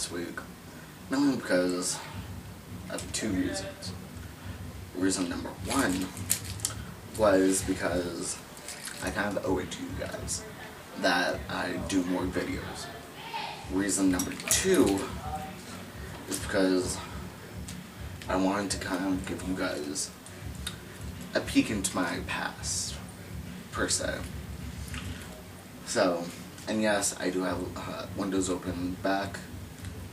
this week, mainly because of two reasons. Reason number one was because I kind of owe it to you guys that I do more videos. Reason number two is because I wanted to kind of give you guys a peek into my past, per se. So, and yes, I do have windows open back,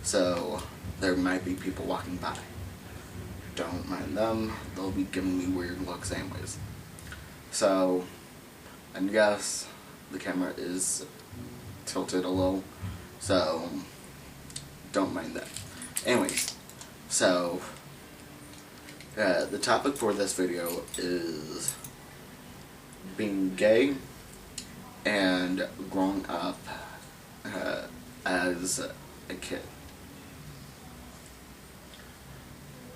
so there might be people walking by. Don't mind them, they'll be giving me weird looks anyways. So, and yes, the camera is tilted a little, so don't mind that. Anyways, so the topic for this video is being gay and growing up as a kid.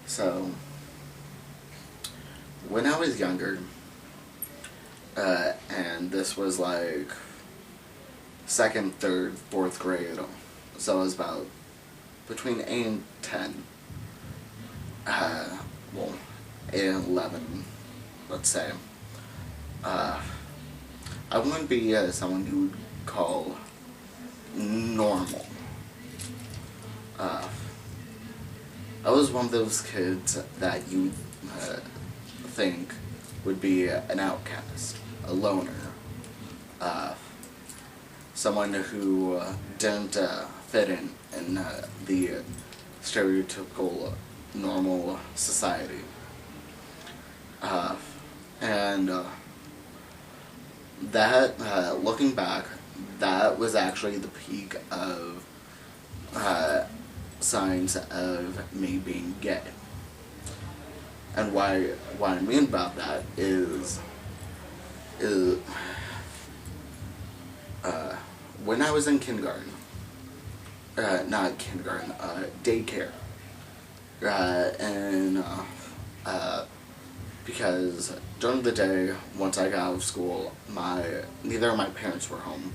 So, when I was younger, and this was like 2nd, 3rd, 4th grade, so I was about between 8 and 10, well, 8 and 11, let's say. I wouldn't be someone you would call normal. I was one of those kids that you think would be an outcast, a loner, someone who didn't fit in the stereotypical normal society. And that, looking back, that was actually the peak of signs of me being gay. And what I mean about that is when I was in kindergarten, not kindergarten, daycare, and because during the day, once I got out of school, neither of my parents were home,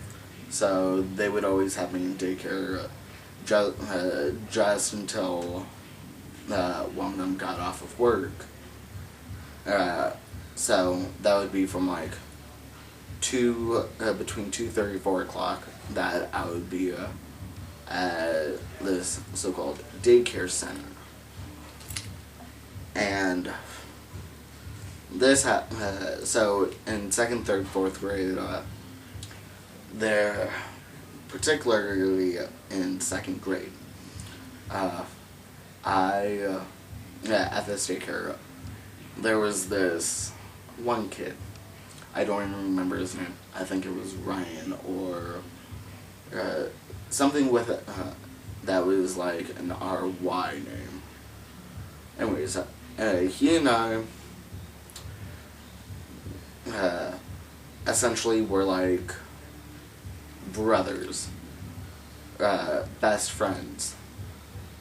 so they would always have me in daycare just until one of them got off of work. So that would be from like between 2:30 4 o'clock that I would be at this so-called daycare center. And this so in 2nd, 3rd, 4th grade, there, particularly in 2nd grade, at this daycare, there was this one kid. I don't even remember his name. I think it was Ryan or something with that was like an R-Y name. Anyways, he and I essentially were like brothers, best friends,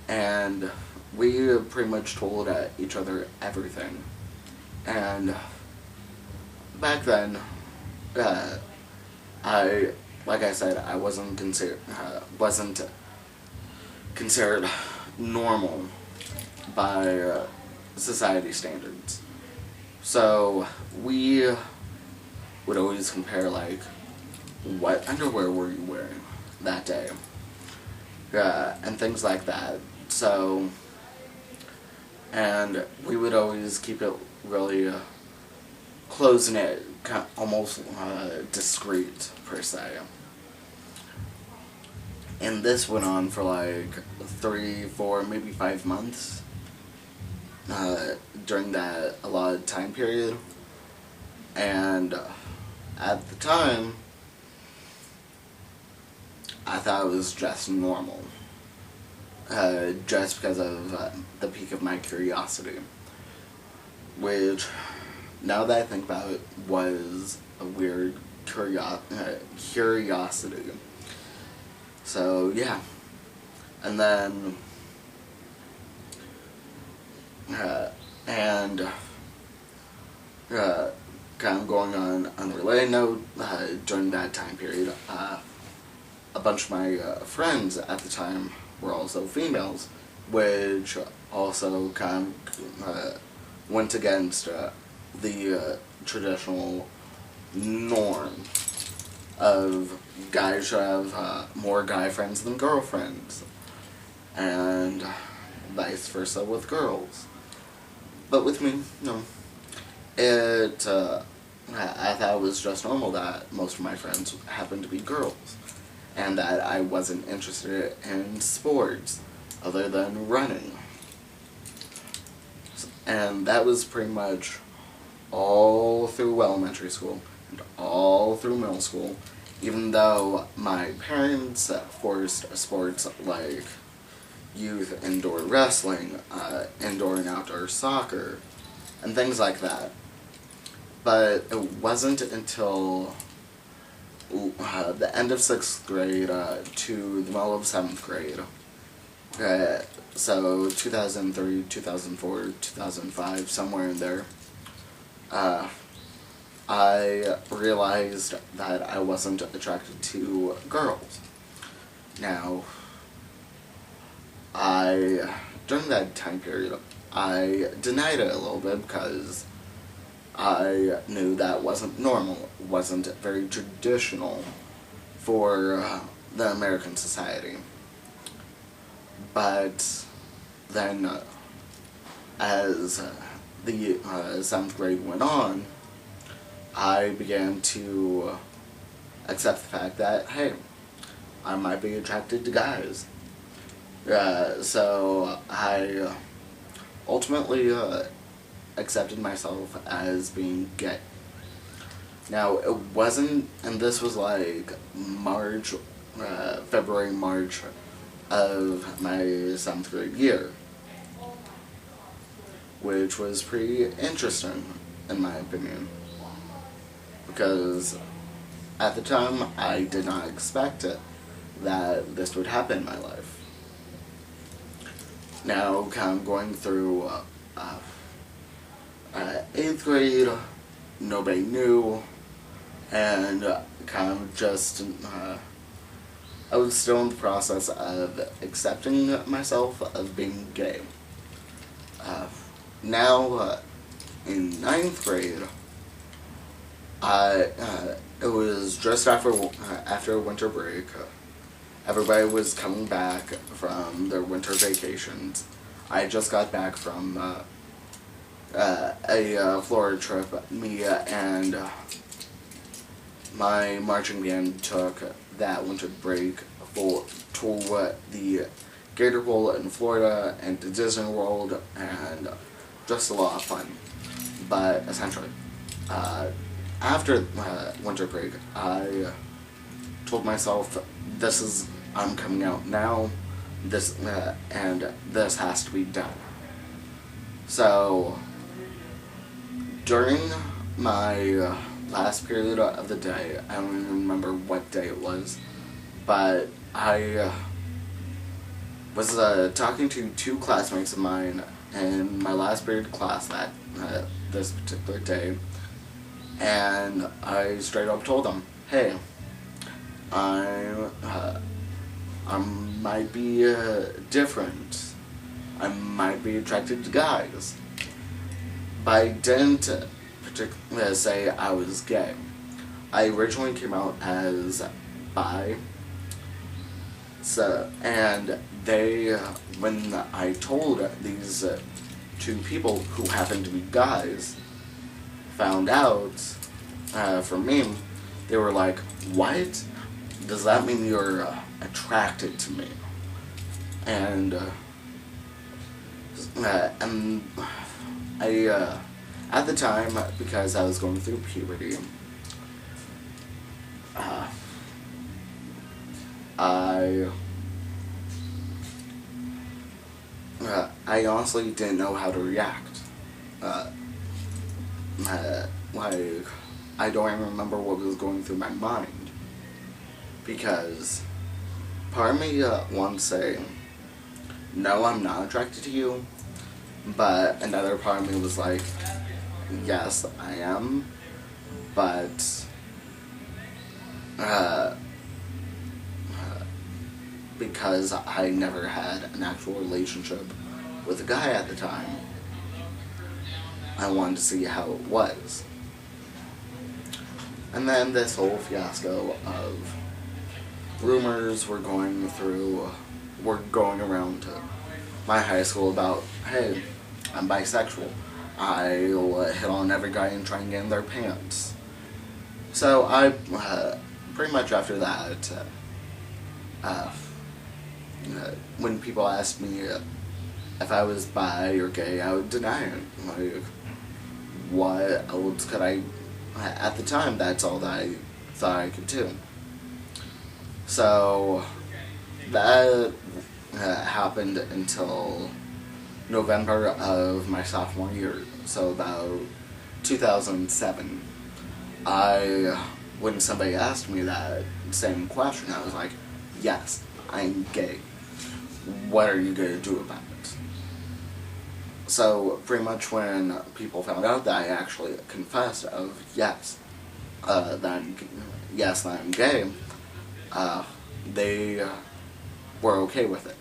and we pretty much told each other everything. And back then, like I said, I wasn't considered normal by society standards. So we would always compare, like, what underwear were you wearing that day, and things like that. So, and we would always keep it really close-knit, almost discreet, per se. And this went on for like 3, 4, maybe 5 months during that allotted time period. And at the time, I thought it was just normal, just because of the peak of my curiosity, which, now that I think about it, was a weird curiosity. So yeah, and then kind of going on unrelated note, during that time period, a bunch of my friends at the time were also females, which also kind of went against the traditional norm of guys should have more guy friends than girlfriends, and vice versa with girls. But with me, no. I thought it was just normal that most of my friends happened to be girls, and that I wasn't interested in sports other than running. And that was pretty much all through elementary school and all through middle school, even though my parents forced sports like youth indoor wrestling, indoor and outdoor soccer, and things like that. But it wasn't until the end of 6th grade to the middle of 7th grade, so 2003, 2004, 2005, somewhere in there, I realized that I wasn't attracted to girls. Now, during that time period, I denied it a little bit because I knew that wasn't normal, wasn't very traditional for the American society. But then, as the 7th grade went on, I began to accept the fact that, hey, I might be attracted to guys. So I ultimately accepted myself as being gay. Now, it wasn't, and this was like February, March of my 7th grade year, which was pretty interesting, in my opinion, because at the time I did not expect it, that this would happen in my life. Now, kind of going through 8th grade, nobody knew, and kind of just, I was still in the process of accepting myself of being gay. Now, in 9th grade, it was just after winter break. Everybody was coming back from their winter vacations. I just got back from a Florida trip. Me and my marching band took that winter break to the Gator Bowl in Florida and to Disney World, and just a lot of fun. But essentially, after winter break, I told myself, I'm coming out now, and this has to be done. So, during my last period of the day, I don't even remember what day it was, but I was talking to 2 classmates of mine in my last period class this particular day, and I straight up told them, hey, I might be different. I might be attracted to guys. But I didn't particularly say I was gay. I originally came out as bi. So, and they, when I told these 2 people who happened to be guys, found out from me, they were like, what? Does that mean you're attracted to me? And I, at the time, because I was going through puberty, I honestly didn't know how to react. Like, I don't even remember what was going through my mind, because part of me wanted to say, no, I'm not attracted to you, but another part of me was like, yes, I am, but because I never had an actual relationship with a guy at the time, I wanted to see how it was. And then this whole fiasco of rumors were going around to my high school about, hey, I'm bisexual. I'll hit on every guy and try and get in their pants. So I, pretty much after that, when people asked me if I was bi or gay, I would deny it. Like, what else could I, at the time, that's all that I thought I could do. So that happened until November of my sophomore year, so about 2007. When somebody asked me that same question, I was like, yes, I'm gay. What are you going to do about it? So pretty much when people found out that I actually confessed of yes, that I'm gay, they were okay with it.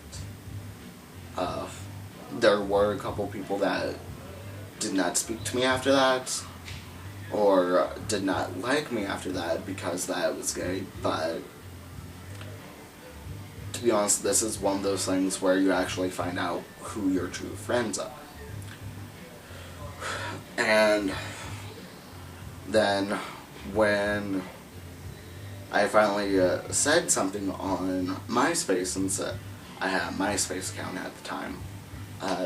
There were a couple people that did not speak to me after that, or did not like me after that because that I was gay, but to be honest, this is one of those things where you actually find out who your true friends are. And then when I finally said something on MySpace, since I had a MySpace account at the time,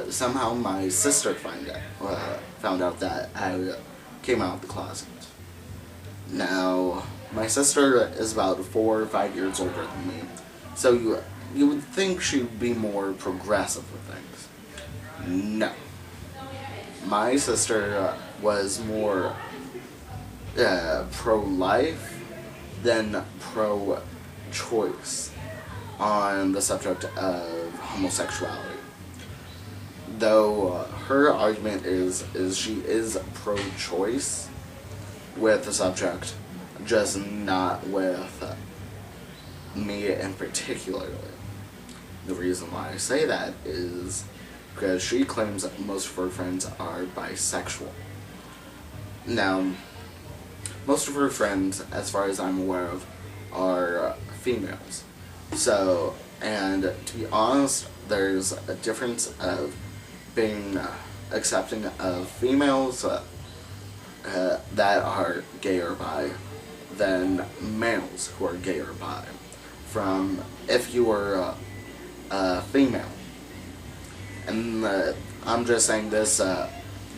somehow my sister found out that I came out of the closet. Now, my sister is about 4 or 5 years older than me, so you would think she would be more progressive with things. No. My sister was more pro-life than pro-choice on the subject of homosexuality. Though her argument is she is pro-choice with the subject, just not with me in particular. The reason why I say that is because she claims that most of her friends are bisexual. Now, most of her friends, as far as I'm aware of, are females. So, and to be honest, there's a difference of being accepting of females that are gay or bi than males who are gay or bi. From if you were a female. And I'm just saying this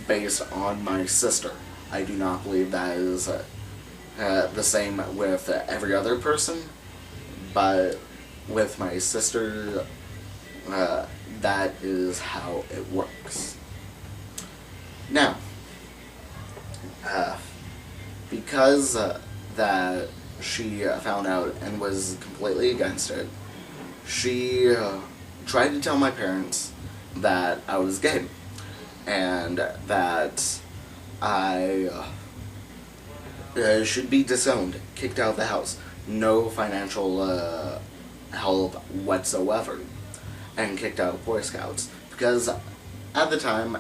based on my sister. I do not believe that is the same with every other person, but with my sister, that is how it works. Now, because that she found out and was completely against it, she tried to tell my parents that I was gay, and that I should be disowned, kicked out of the house, no financial help whatsoever, and kicked out of Boy Scouts, because at the time,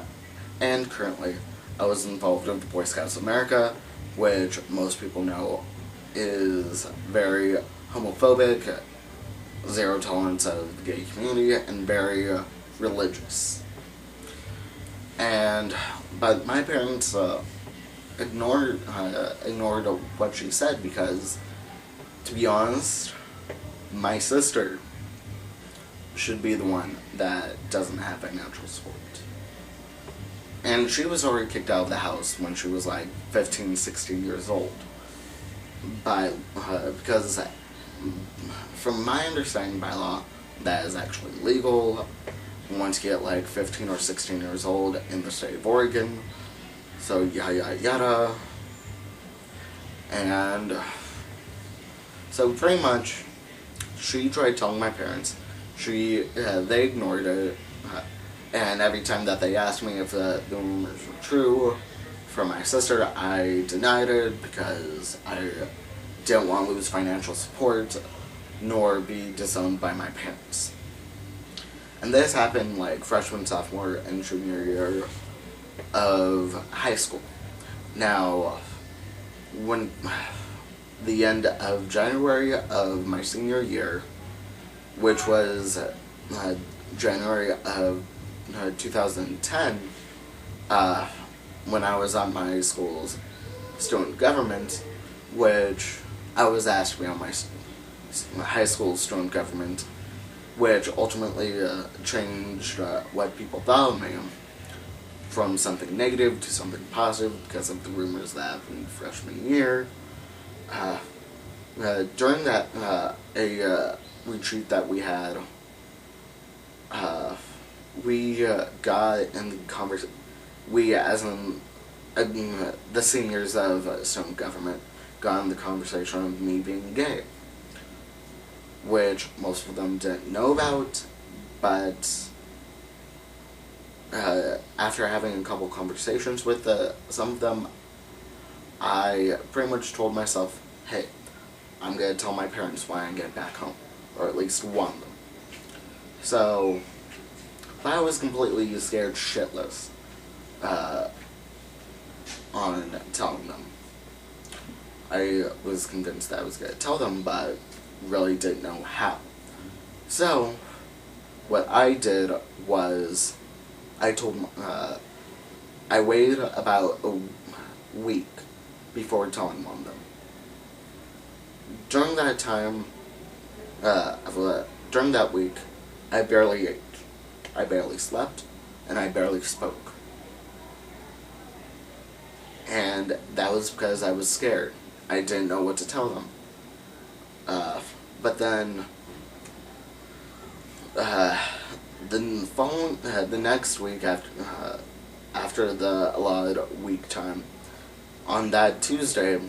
and currently, I was involved with the Boy Scouts of America, which most people know is very homophobic, zero tolerance of the gay community, and very religious. But my parents ignored what she said, because, to be honest, my sister should be the one that doesn't have financial support. And she was already kicked out of the house when she was like 15, 16 years old. Because from my understanding by law, that is actually legal once you get like 15 or 16 years old in the state of Oregon. So yada yada yada. And so pretty much she tried telling my parents. They ignored it. And every time that they asked me if the rumors were true from my sister, I denied it because I didn't want to lose financial support nor be disowned by my parents. And this happened like freshman, sophomore, and junior year of high school. Now, when the end of January of my senior year, which was January of 2010, when I was on my school's student government, which I was asked to be on my high school student government, which ultimately changed what people thought of me from something negative to something positive because of the rumors that happened freshman year. During that a retreat that we had, we got in the conversation. We, as in the seniors of student government, got in the conversation of me being gay, which most of them didn't know about, but after having a couple conversations with some of them, I pretty much told myself, hey, I'm going to tell my parents when I get back home, or at least one of them. So, I was completely scared shitless on telling them. I was convinced that I was going to tell them, but really didn't know how. So, what I did was, I waited about a week before telling one of them. During that time, during that week, I barely ate, I barely slept, and I barely spoke. And that was because I was scared. I didn't know what to tell them. But then, the next week after the allotted week time, on that Tuesday,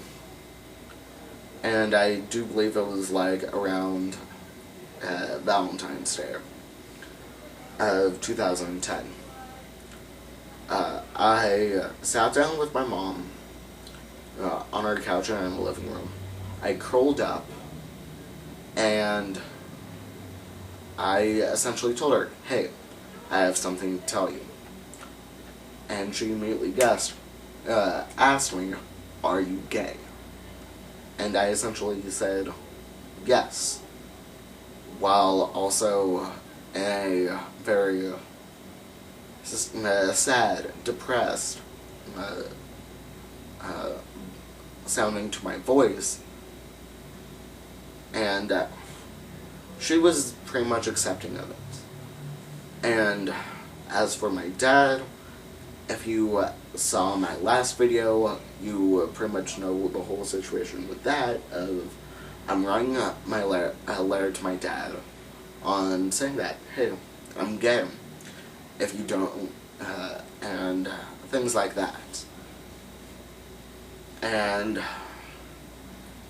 and I do believe it was like around Valentine's Day of 2010, I sat down with my mom on our couch in the living room. I curled up, and I essentially told her, hey, I have something to tell you. And she immediately asked me, are you gay? And I essentially said, yes, while also in a very sad, depressed sounding to my voice. And she was pretty much accepting of it. And as for my dad, if you saw my last video, you pretty much know the whole situation with that of I'm writing a letter to my dad on saying that, hey, I'm gay, if you don't, and things like that. And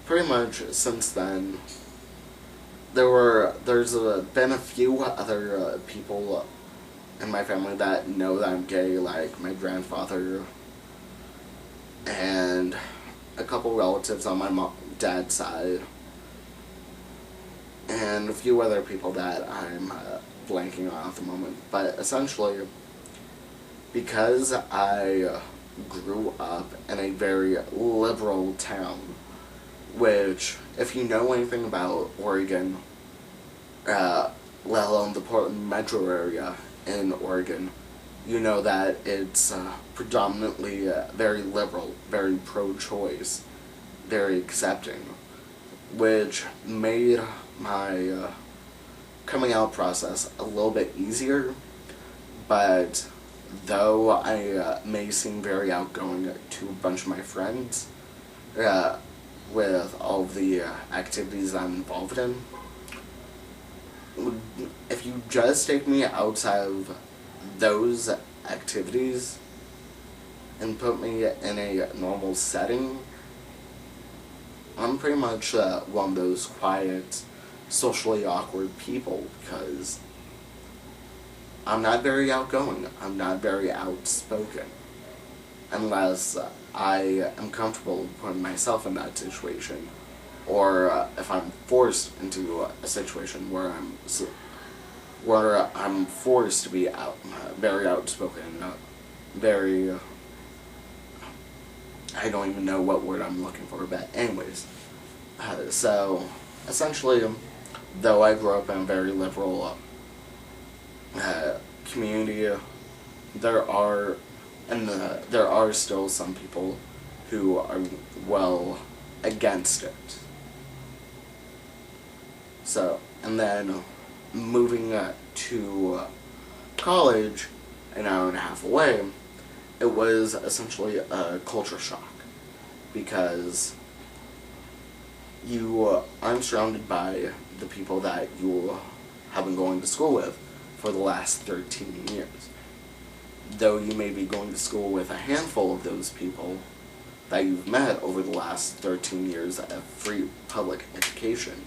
pretty much since then, there's been a few other people in my family that know that I'm gay, like my grandfather and a couple relatives on my dad's side, and a few other people that I'm blanking on at the moment. But essentially, because I grew up in a very liberal town, which, if you know anything about Oregon, let alone the Portland metro area in Oregon, you know that it's predominantly very liberal, very pro-choice, very accepting, which made my coming out process a little bit easier. But though I may seem very outgoing to a bunch of my friends, with all of the activities I'm involved in, if you just take me outside of those activities and put me in a normal setting, I'm pretty much one of those quiet, socially awkward people, because I'm not very outgoing, I'm not very outspoken, unless I am comfortable putting myself in that situation, or if I'm forced into a situation where I'm forced to be very outspoken, very. I don't even know what word I'm looking for, but anyways. So, essentially, though I grew up in a very liberal community, there are still some people who are well against it. So, and then moving to college, an hour and a half away, it was essentially a culture shock because I'm surrounded by the people that you have been going to school with for the last 13 years. Though you may be going to school with a handful of those people that you've met over the last 13 years of free public education,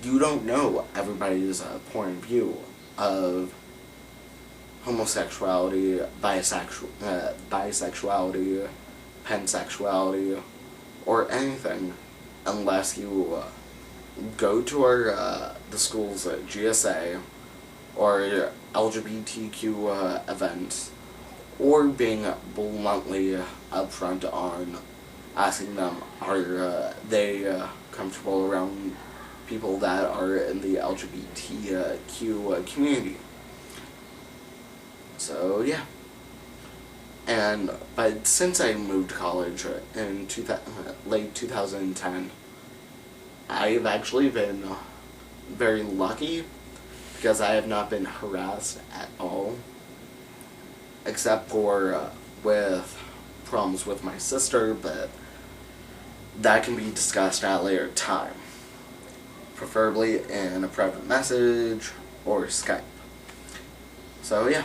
you don't know everybody's point of view of homosexuality, bisexuality, pansexuality, or anything unless you go to the school's GSA or LGBTQ events, or being bluntly upfront on asking them, are they comfortable around people that are in the LGBTQ community. So yeah. But since I moved to college in late 2010, I've actually been very lucky because I have not been harassed at all, except for with problems with my sister, but that can be discussed at a later time, preferably in a private message or Skype. So yeah.